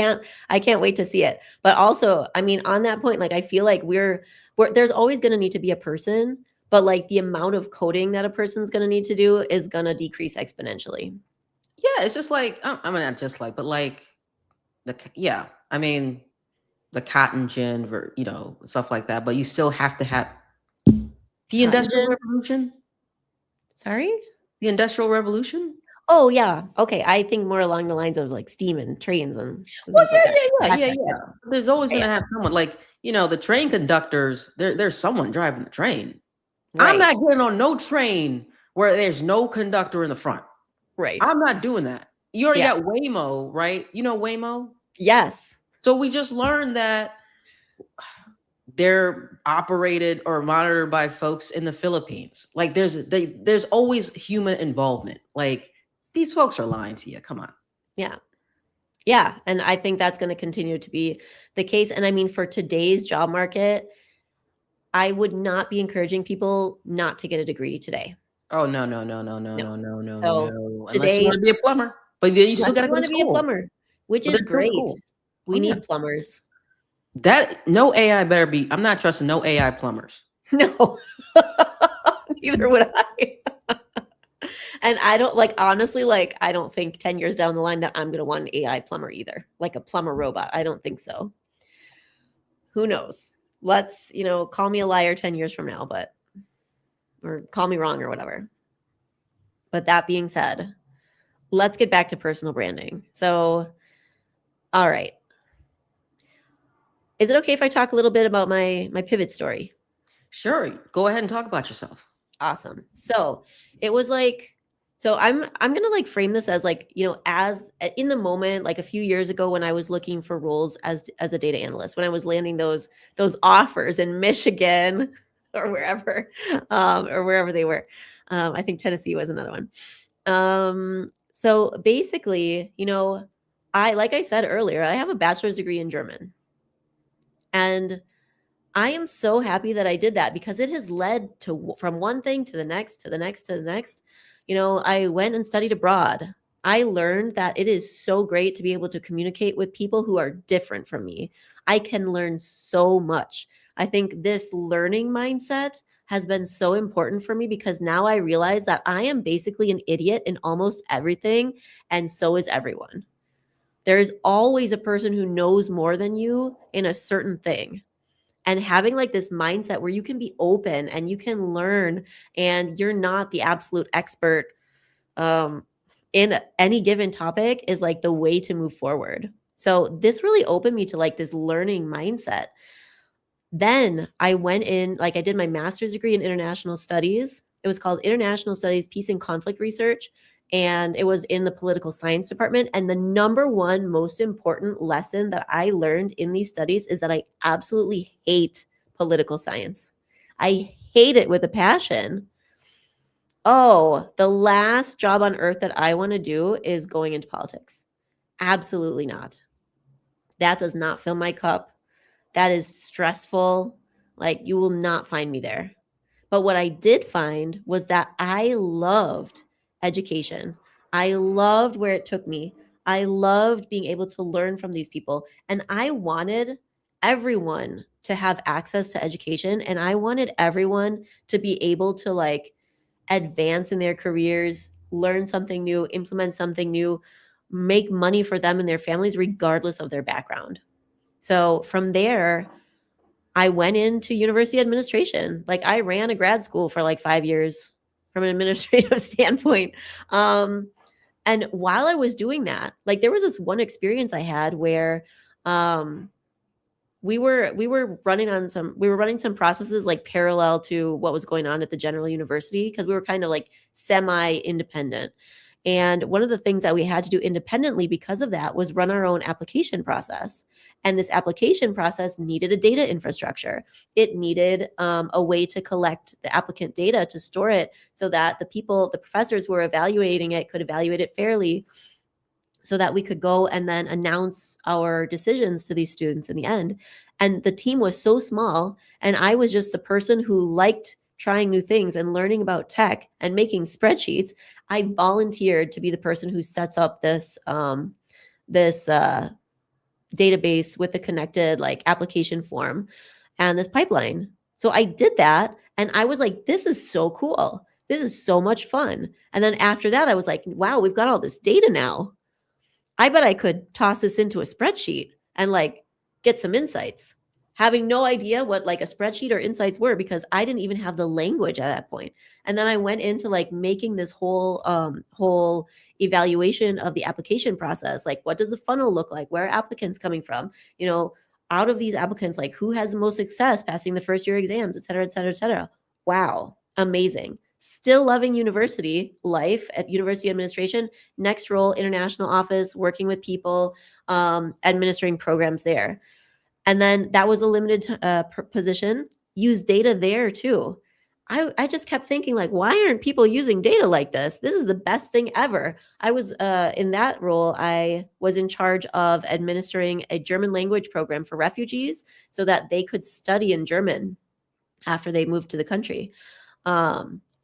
I can't wait to see it. But also, I mean, on that point, like, I feel like there's always going to need to be a person, but like the amount of coding that a person's going to need to do is going to decrease exponentially. Yeah. It's just like, I mean, not just like, but like I mean, the cotton gin, stuff like that, but you still have to have the Industrial Revolution. Sorry? The Industrial Revolution? Oh, yeah. Okay. I think more along the lines of like steam and trains and. Well, yeah. There's always going to have someone like, the train conductors, there's someone driving the train. Right. I'm not getting on no train where there's no conductor in the front. Right. I'm not doing that. You already got Waymo, right? You know Waymo? Yes. So we just learned that they're operated or monitored by folks in the Philippines. Like there's always human involvement. Like these folks are lying to you. Come on. Yeah. Yeah. And I think that's going to continue to be the case. And I mean, for today's job market, I would not be encouraging people not to get a degree today. Oh No. So no. Unless you today, want to be a plumber, but then you still unless got to you go want to to be a school. plumber, which But is they're still great. cool. We Oh yeah. need plumbers. That no AI better be. I'm not trusting no AI plumbers. No, neither would I. And I don't like, honestly, like, I don't think 10 years down the line that I'm going to want an AI plumber either, like a plumber robot. I don't think so. Who knows? Let's, call me a liar 10 years from now, or call me wrong or whatever. But that being said, let's get back to personal branding. So, all right. Is it okay if I talk a little bit about my pivot story? Sure, go ahead and talk about yourself. Awesome. So it was like, so I'm gonna like frame this as like, as in the moment, like a few years ago when I was looking for roles as a data analyst, when I was landing those offers in Michigan or wherever they were. I think Tennessee was another one. So basically, like I said earlier, I have a bachelor's degree in German. And I am so happy that I did that because it has led to from one thing to the next, to the next, to the next. I went and studied abroad. I learned that it is so great to be able to communicate with people who are different from me. I can learn so much. I think this learning mindset has been so important for me because now I realize that I am basically an idiot in almost everything, and so is everyone. There is always a person who knows more than you in a certain thing. And having like this mindset where you can be open and you can learn and you're not the absolute expert in any given topic is like the way to move forward. So this really opened me to like this learning mindset. Then I went in, like I did my master's degree in international studies. It was called International Studies, Peace and Conflict Research. And it was in the political science department. And the number one most important lesson that I learned in these studies is that I absolutely hate political science. I hate it with a passion. Oh, the last job on earth that I want to do is going into politics. Absolutely not. That does not fill my cup. That is stressful. Like, you will not find me there. But what I did find was that I loved education. I loved where it took me. I loved being able to learn from these people. And I wanted everyone to have access to education. And I wanted everyone to be able to like advance in their careers, learn something new, implement something new, make money for them and their families, regardless of their background. So from there, I went into university administration. Like I ran a grad school for like 5 years from an administrative standpoint. And while I was doing that, like there was this one experience I had where we were running some processes like parallel to what was going on at the General University because we were kind of like semi-independent. And one of the things that we had to do independently because of that was run our own application process. And this application process needed a data infrastructure. It needed a way to collect the applicant data to store it so that the professors who were evaluating it could evaluate it fairly so that we could go and then announce our decisions to these students in the end. And the team was so small, and I was just the person who liked trying new things and learning about tech and making spreadsheets. I volunteered to be the person who sets up this database with the connected like application form and this pipeline. So I did that, and I was like, this is so cool. This is so much fun. And then after that, I was like, wow, we've got all this data now. I bet I could toss this into a spreadsheet and like get some insights, having no idea what like a spreadsheet or insights were because I didn't even have the language at that point. And then I went into like making this whole evaluation of the application process. Like, what does the funnel look like? Where are applicants coming from? Out of these applicants, like who has the most success passing the first year exams, et cetera, et cetera, et cetera. Wow, amazing. still loving university life at university administration. Next role, international office, working with people, administering programs there. And then that was a limited position. Use data there too. I just kept thinking, like, why aren't people using data like this? This is the best thing ever. I was in that role, I was in charge of administering a German language program for refugees so that they could study in German after they moved to the country.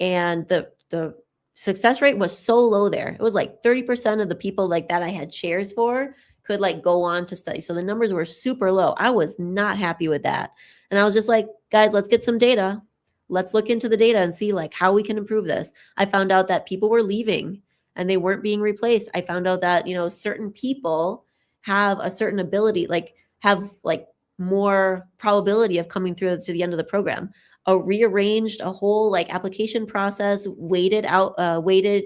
And the success rate was so low there. It was like 30% of the people like that I had chairs for could like go on to study. So the numbers were super low. I was not happy with that. And I was just like, guys, let's get some data. Let's look into the data and see like how we can improve this. I found out that people were leaving and they weren't being replaced. I found out that, certain people have a certain ability, like have like more probability of coming through to the end of the program. Rearranged a whole like application process, weighted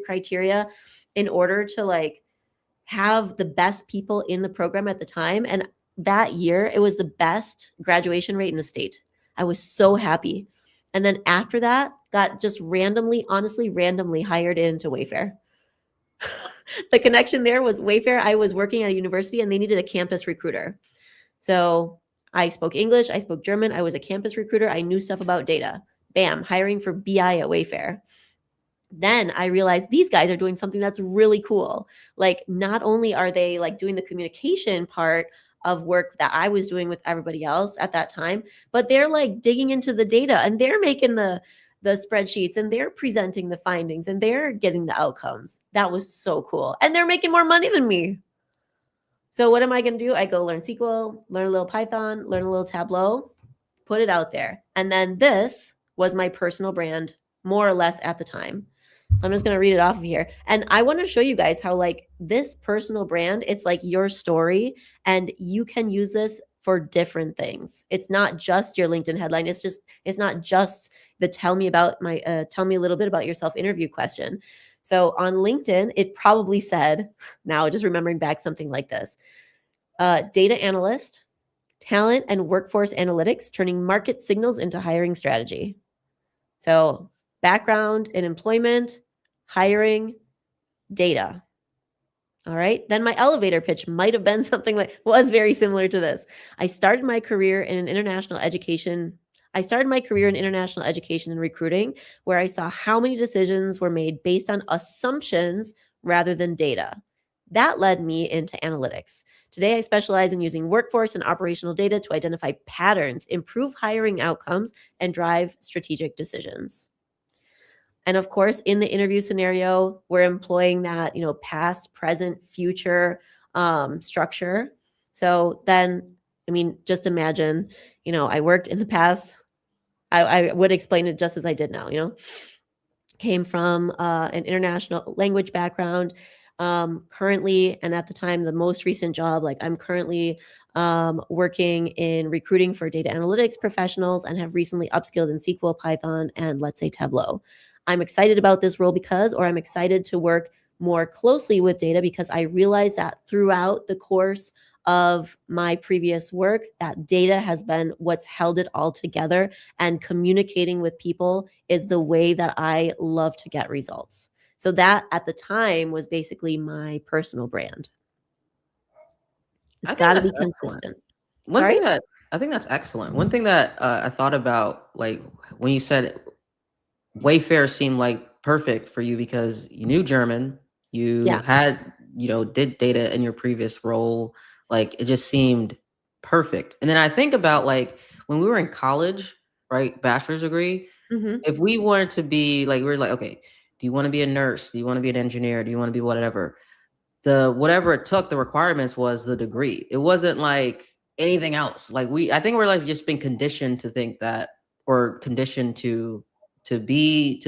criteria in order to like have the best people in the program at the time. And that year, it was the best graduation rate in the state. I was so happy. And then after that, got just honestly, randomly hired into Wayfair. The connection there was Wayfair. I was working at a university and they needed a campus recruiter. So I spoke English, I spoke German, I was a campus recruiter, I knew stuff about data. Bam, hiring for BI at Wayfair. Then I realized these guys are doing something that's really cool. Like, not only are they like doing the communication part of work that I was doing with everybody else at that time, but they're like digging into the data and they're making the spreadsheets and they're presenting the findings and they're getting the outcomes. That was so cool. And they're making more money than me. So what am I going to do? I go learn SQL, learn a little Python, learn a little Tableau, put it out there. And then this was my personal brand, more or less at the time. I'm just going to read it off of here. And I want to show you guys how like this personal brand, it's like your story and you can use this for different things. It's not just your LinkedIn headline. It's not just the tell me a little bit about yourself interview question. So on LinkedIn, it probably said, now just remembering back something like this, data analyst, talent and workforce analytics, turning market signals into hiring strategy. So background in employment, hiring, data. All right. Then my elevator pitch might have been something was very similar to this. I started my career in international education and recruiting, where I saw how many decisions were made based on assumptions rather than data. That led me into analytics. Today, I specialize in using workforce and operational data to identify patterns, improve hiring outcomes, and drive strategic decisions. And of course, in the interview scenario, we're employing that, past, present, future structure. So then, just imagine, I worked in the past. I would explain it just as I did now, came from an international language background. Currently, and at the time, the most recent job, I'm currently working in recruiting for data analytics professionals and have recently upskilled in SQL, Python, and let's say Tableau. I'm excited about this role I'm excited to work more closely with data because I realized that throughout the course of my previous work, that data has been what's held it all together, and communicating with people is the way that I love to get results. So that at the time was basically my personal brand. It's got to be consistent. I think that's excellent. One thing that I thought about, when you said Wayfair seemed like perfect for you because you knew German, you had, did data in your previous role. It just seemed perfect. And then I think about when we were in college, right? Bachelor's degree. Mm-hmm. If we wanted to be okay, do you want to be a nurse? Do you want to be an engineer? Do you want to be whatever? Whatever it took, the requirements was the degree. It wasn't like anything else. I think we're just been conditioned to think that, or conditioned to be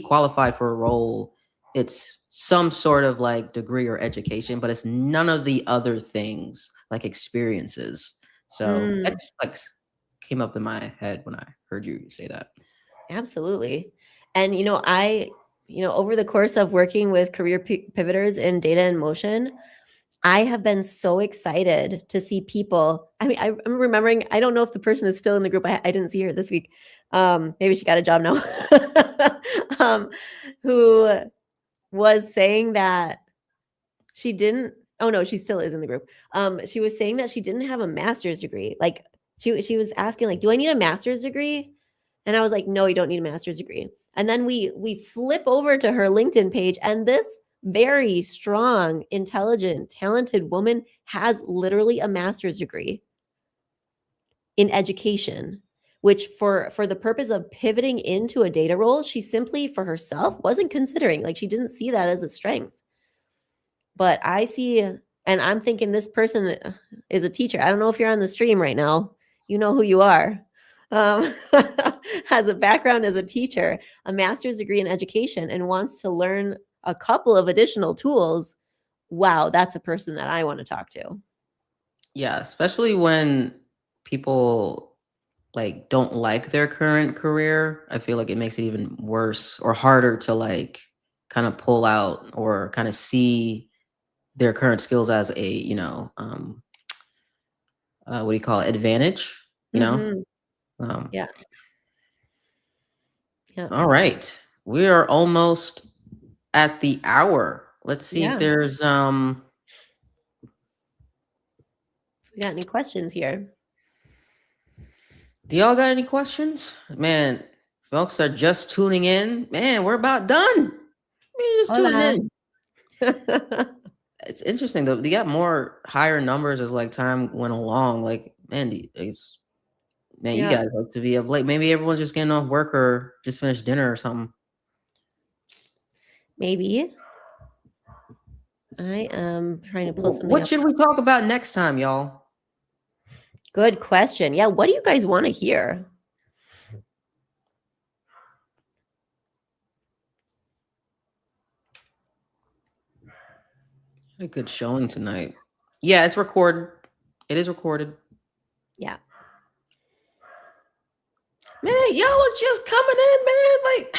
qualified for a role. It's some sort of degree or education, but it's none of the other things like experiences. So that just came up in my head when I heard you say that. Absolutely. And, over the course of working with career pivoters in data and motion, I have been so excited to see people. I'm remembering, I don't know if the person is still in the group. I didn't see her this week. Maybe she got a job now. Who was saying that she didn't. Oh no, she still is in the group. She was saying that she didn't have a master's degree. Like she was asking, like, do I need a master's degree? And I was like, no, you don't need a master's degree. And then we flip over to her LinkedIn page, and this very strong, intelligent, talented woman has literally a master's degree in education, which for the purpose of pivoting into a data role, she simply for herself wasn't considering. Like she didn't see that as a strength. But I see, and I'm thinking this person is a teacher. I don't know if you're on the stream right now. You know who you are. Has a background as a teacher, a master's degree in education, and wants to learn a couple of additional tools. Wow, that's a person that I want to talk to. Yeah, especially when people like don't like their current career. I feel like it makes it even worse or harder to like kind of pull out or kind of see their current skills as a, what do you call it, advantage, you know? Mm-hmm. Um, Yeah. Yeah. all right. We are almost at the hour. Let's see if Yeah. there's We got any questions here? do y'all got any questions? Man, folks are just tuning in. Man, we're about done. Man, just tuning in. It's interesting though. They got more higher numbers as like time went along. Like, man, it's man, you Yeah. guys like to be up late. Maybe everyone's just getting off work or just finished dinner or something. Maybe. I am trying to pull something What up. should we talk about next time, y'all? Good question. Yeah, what do you guys want to hear? A good showing tonight. Yeah, it's recorded. It is recorded. Yeah. Man, y'all are just coming in, man. Like,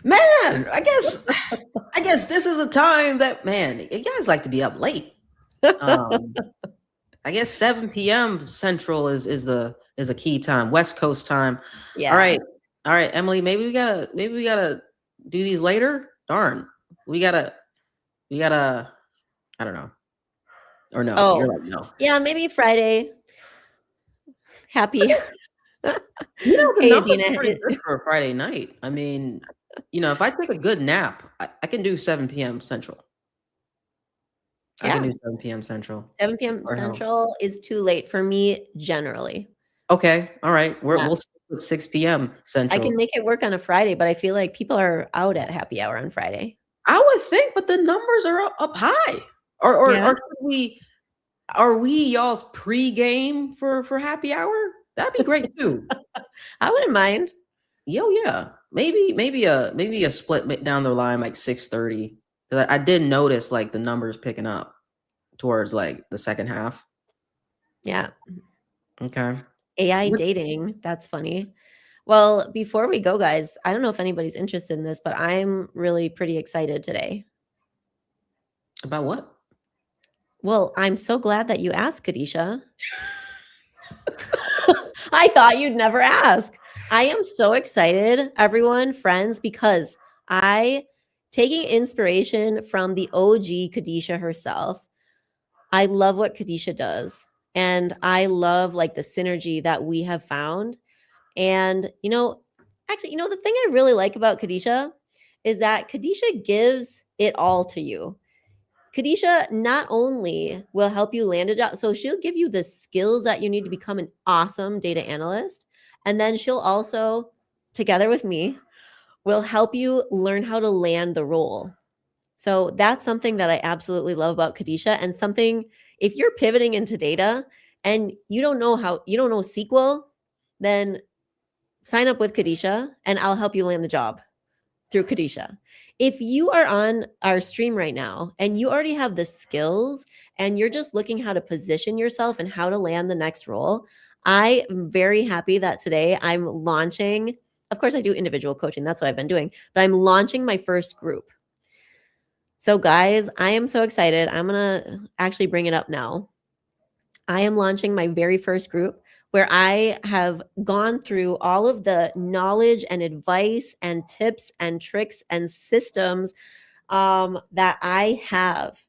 man, I guess this is a time that, man, you guys like to be up late. I guess 7 p.m. Central is a key time, West Coast time. Yeah. All right, Emily. Maybe we gotta do these later. Darn, we gotta. I don't know. Or no, Oh, you're like no. yeah, maybe Friday. Happy. The Hey, numbers Adina. are pretty good for a Friday night. I mean, if I take a good nap, I can do 7 p.m. Central. I can Yeah. do 7 p.m. Central. 7 p.m. Or no. Central is too late for me generally. Okay, all right. Yeah. We'll stick with 6 p.m. Central. I can make it work on a Friday, but I feel like people are out at happy hour on Friday. I would think, but the numbers are up high. Or Yeah. are we y'all's pre-game for happy hour? That'd be great too. I wouldn't mind. Yeah. Maybe a split down the line like 6:30. I did notice like the numbers picking up towards like the second half. Yeah. Okay. AI dating. That's funny. Well, before we go, guys, I don't know if anybody's interested in this, but I'm really pretty excited today. About what? Well, I'm so glad that you asked, Kadisha. I thought you'd never ask. I am so excited, everyone, friends, because taking inspiration from the OG Kadisha herself, I love what Kadisha does. And I love like the synergy that we have found. And, actually, the thing I really like about Kadisha is that Kadisha gives it all to you. Kadisha not only will help you land a job, so she'll give you the skills that you need to become an awesome data analyst. And then she'll also, together with me, will help you learn how to land the role. So that's something that I absolutely love about Kadisha, and something, if you're pivoting into data and you don't know SQL, then sign up with Kadisha and I'll help you land the job through Kadisha. If you are on our stream right now and you already have the skills and you're just looking how to position yourself and how to land the next role, I am very happy that today I'm launching. Of course, I do individual coaching. That's what I've been doing, but I'm launching my first group. So guys, I am so excited. I'm going to actually bring it up now. I am launching my very first group, where I have gone through all of the knowledge and advice and tips and tricks and systems that I have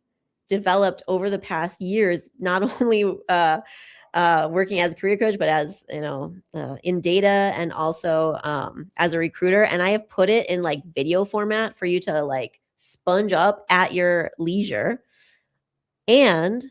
developed over the past years, not only working as a career coach, but as in data and also as a recruiter. And I have put it in like video format for you to like sponge up at your leisure, and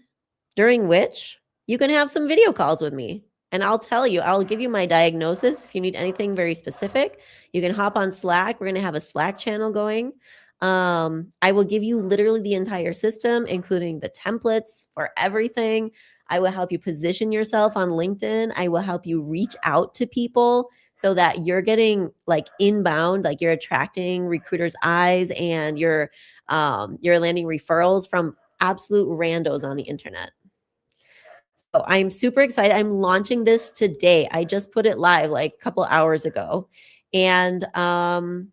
during which you can have some video calls with me. And I'll tell you, I'll give you my diagnosis. If you need anything very specific, you can hop on Slack. We're going to have a Slack channel going. I will give you literally the entire system, including the templates for everything. I will help you position yourself on LinkedIn. I will help you reach out to people so that you're getting like inbound, like you're attracting recruiters' eyes, and you're landing referrals from absolute randos on the internet. So I'm super excited. I'm launching this today. I just put it live like a couple hours ago. And I'm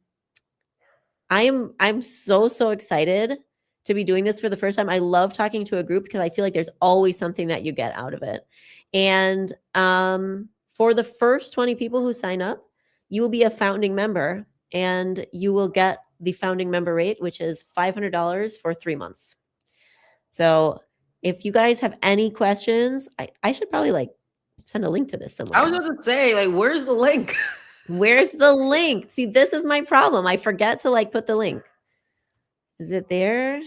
so excited to be doing this for the first time. I love talking to a group because I feel like there's always something that you get out of it. And for the first 20 people who sign up, you will be a founding member, and you will get the founding member rate, which is $500 for 3 months. So if you guys have any questions, I should probably like send a link to this somewhere. I was going to say, like, where's the link? Where's the link? See, this is my problem. I forget to like put the link. Is it there?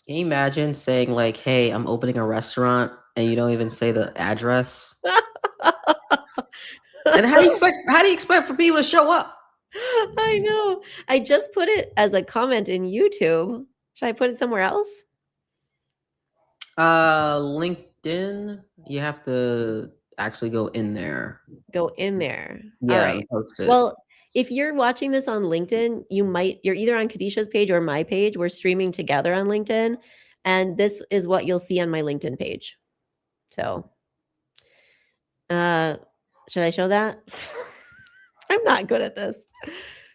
Can you imagine saying like, hey, I'm opening a restaurant, and you don't even say the address? And how do you expect for people to show up? I know. I just put it as a comment in YouTube. Should I put it somewhere else? LinkedIn, you have to actually go in there. Go in there. Yeah. All right. Well, if you're watching this on LinkedIn, you're either on Kadisha's page or my page. We're streaming together on LinkedIn, and this is what you'll see on my LinkedIn page. So, should I show that? I'm not good at this.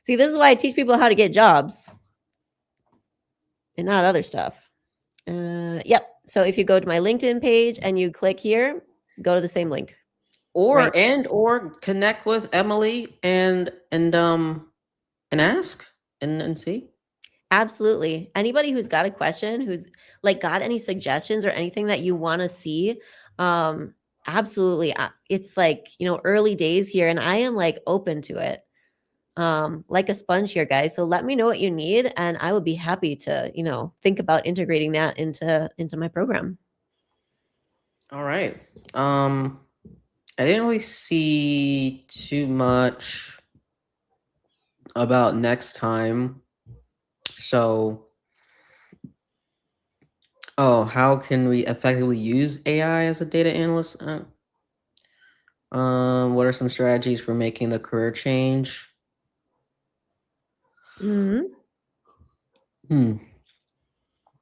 See, this is why I teach people how to get jobs and not other stuff. Yep. So if you go to my LinkedIn page and you click here, go to the same link. Or connect with Emily and ask and see. Absolutely. Anybody who's got a question, who's like got any suggestions or anything that you want to see, absolutely. It's like, early days here, and I am like open to it. Like a sponge here, guys. So let me know what you need, and I would be happy to, think about integrating that into my program. All right. I didn't really see too much about next time. So, how can we effectively use AI as a data analyst? What are some strategies for making the career change?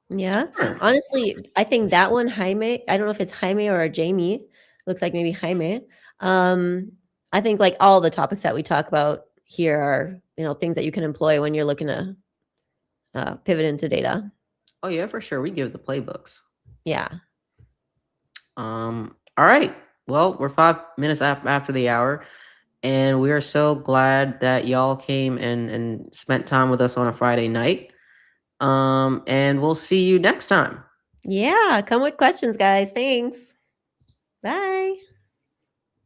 Yeah. Honestly, I think that one, Jaime, I don't know if it's Jaime or Jamie. Looks like maybe Jaime. I think like all the topics that we talk about here are, things that you can employ when you're looking to pivot into data. Oh yeah, for sure. We give the playbooks. Yeah. All right. Well, we're 5 minutes after the hour, and we are so glad that y'all came and spent time with us on a Friday night. And we'll see you next time. Yeah. Come with questions, guys. Thanks. Bye.